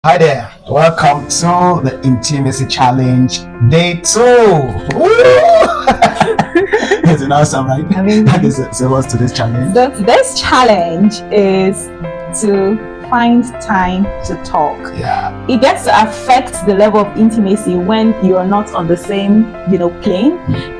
Hi there, welcome to the Intimacy Challenge Day 2. It's an awesome, right? So what's today's challenge? So today's challenge is to find time to talk. Yeah. It gets to affect the level of intimacy when you're not on the same, plane,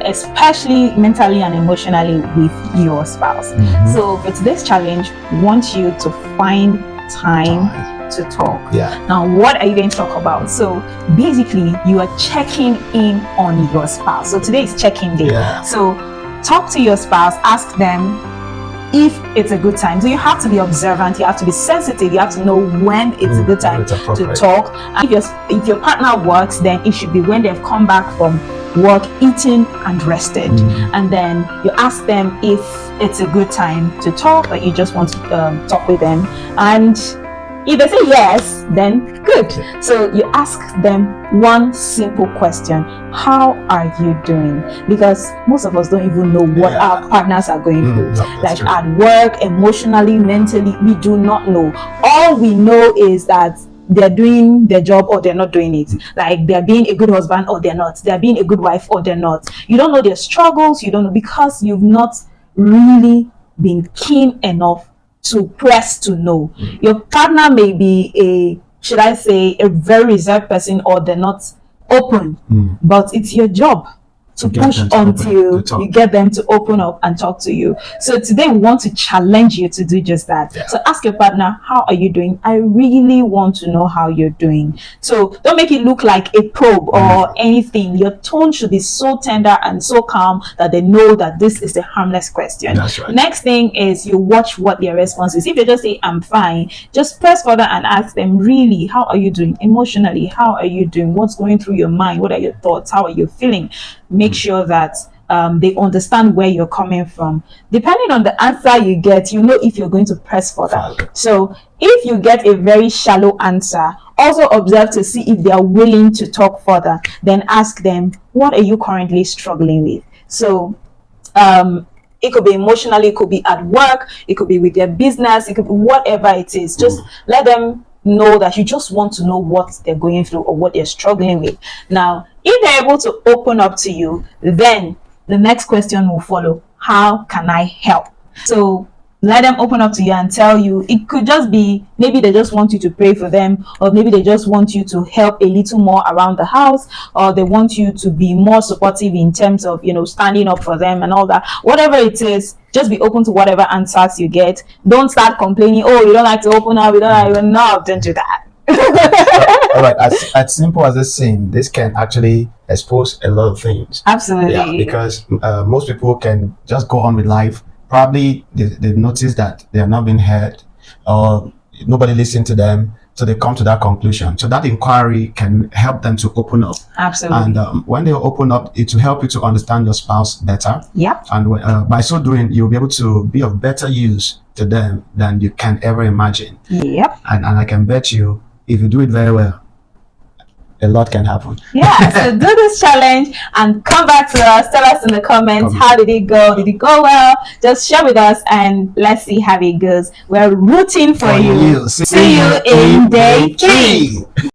especially mentally and emotionally with your spouse. So for today's challenge, we want you to find time to talk. Yeah. Now, what are you going to talk about? So basically, you are checking in on your spouse. So today is check-in day. Yeah. So talk to your spouse, ask them if it's a good time. So you have to be observant, you have to be sensitive, you have to know when it's a good time to talk. And if your partner works, then it should be when they've come back from work, eaten and rested. And then you ask them if it's a good time to talk, or you just want to talk with them. And if they say yes, then good. So you ask them one simple question: how are you doing? Because most of us don't even know what our partners are going through. Like at work, emotionally, mentally, we do not know. All we know is that they're doing their job or they're not doing it. Like they're being a good husband or they're not. They're being a good wife or they're not. You don't know their struggles. You don't know, because you've not really been keen enough to press to know. Your partner may be a very reserved person, or they're not open, but it's your job to push until you get them to open up and talk to you. So today we want to challenge you to do just that. So ask your partner, how are you doing? I really want to know how you're doing. So don't make it look like a probe or anything. Your tone should be so tender and so calm that they know that this is a harmless question. That's right. Next thing is you watch what their response is. If they just say, I'm fine, just press further and ask them, really, how are you doing emotionally? How are you doing? What's going through your mind? What are your thoughts? How are you feeling? Make sure that they understand where you're coming from. Depending on the answer you get, you know if you're going to press further. So if you get a very shallow answer, also observe to see if they are willing to talk further. Then ask them, what are you currently struggling with? So it could be emotionally, it could be at work, it could be with their business, it could be whatever it is. Just let them know that you just want to know what they're going through or what they're struggling with. Now, if they're able to open up to you, then the next question will follow: how can I help? So let them open up to you and tell you. It could just be, maybe they just want you to pray for them, or maybe they just want you to help a little more around the house, or they want you to be more supportive in terms of, standing up for them and all that. Whatever it is, just be open to whatever answers you get. Don't start complaining, oh, you don't like to open up, don't do that. All right, as simple as this saying, this can actually expose a lot of things. Absolutely. Yeah, because most people can just go on with life. Probably they've noticed that they are not being heard, or nobody listened to them, so they come to that conclusion. So that inquiry can help them to open up. Absolutely. And when they open up, it will help you to understand your spouse better. Yep. And by so doing, you'll be able to be of better use to them than you can ever imagine. Yep. And I can bet you, if you do it very well, a lot can happen. Yeah, so do this challenge and come back to us. Tell us in the comments, how did it go? Did it go well? Just share with us and let's see how it goes. We're rooting for you. See you in day 3.